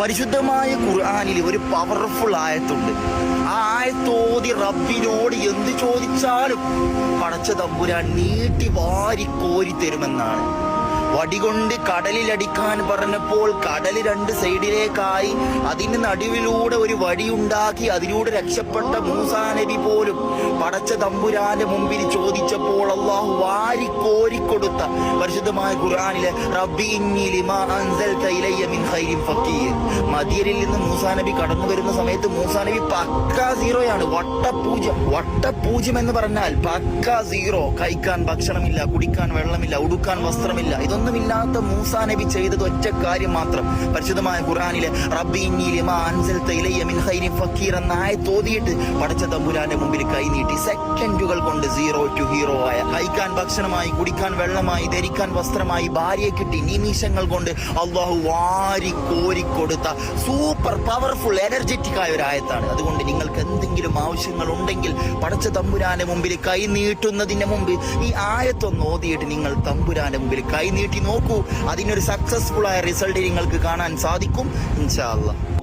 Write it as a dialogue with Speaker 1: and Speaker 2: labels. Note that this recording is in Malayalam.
Speaker 1: പരിശുദ്ധമായ ഖുർആനിൽ ഒരു പവർഫുൾ ആയത്തുണ്ട്. ആ ആയത്തോതി റബ്ബിനോട് എന്ത് ചോദിച്ചാലും പടച്ച തമ്പുരാൻ നീട്ടി വാരി കോരി തരുമെന്നാണ്. വടികൊണ്ട് കടലിലടിക്കാൻ പറഞ്ഞപ്പോൾ കടൽ രണ്ട് സൈഡിലേക്കായി. അതിന് നടുവിലൂടെ ഒരു വടിയുണ്ടാക്കി അതിലൂടെ രക്ഷപ്പെട്ട മൂസാ നബി പോലും പടച്ച തമ്പുരാന്റെ മുമ്പിൽ ചോദിച്ചപ്പോൾ അള്ളാഹു വാരി കോരിക്കൊടുത്ത പരിശുദ്ധമായ ഖുർആനിലെ റബ്ബി ഇന്നി ലിമാ അൻസൽത ഇലയ്യ മിൻ ഖൈരിൻ ഫഖീർ. മദീനയിൽ നിന്ന് മൂസാ നബി കടന്നു വരുന്ന സമയത്ത് മൂസാ നബി പക്കാ സീറോയാണ്. വട്ടപൂജ്യം എന്ന് പറഞ്ഞാൽ പക്കാ സീറോ. കഴിക്കാൻ ഭക്ഷണമില്ല, കുടിക്കാൻ വെള്ളമില്ല, ഉടുക്കാൻ വസ്ത്രമില്ല. ഇതൊന്നുമില്ലാത്ത മൂസാ നബി ചെയ്തത് ഒറ്റ കാര്യം മാത്രം. പരിശുദ്ധമായ ഖുർആനിലെ റബ്ബി ഇന്നി ലിമാ അൻസൽത ഇലയ്യ മിൻ ഖൈരിൻ ഫഖീർ എന്ന ആയത്ത് ഓതിയിട്ട് പടച്ച തമ്പുരാന്റെ മുമ്പിൽ കൈനീട്ടി സെക്കൻഡുകൾ കൊണ്ട് സീറോ ടു ഹീറോ ആയ, കഴിക്കാൻ ഭക്ഷണമായി, കുടിക്കാൻ വെള്ളമായി, ധരിക്കാൻ വസ്ത്രമായി, ഭാര്യയെ കിട്ടി നിമിഷങ്ങൾ കൊണ്ട് അള്ളാഹു വാരി കോരിക്കൊടുത്ത സൂപ്പർ പവർഫുൾ എനർജറ്റിക് ആയ ഒരു ആയത്താണ്. അതുകൊണ്ട് നിങ്ങൾക്ക് എന്തെങ്കിലും ആവശ്യങ്ങൾ ഉണ്ടെങ്കിൽ പടച്ച തമ്പുരാന്റെ മുമ്പിൽ കൈ നീട്ടുന്നതിന് മുമ്പ് ഈ ആയത്തൊന്ന് ഓതിയിട്ട് നിങ്ങൾ തമ്പുരാന്റെ മുമ്പിൽ കൈ നീട്ടി നോക്കൂ. അതിനൊരു സക്സസ്ഫുൾ ആയ റിസൾട്ട് നിങ്ങൾക്ക് കാണാൻ സാധിക്കും ഇൻഷാ അല്ലാഹ്.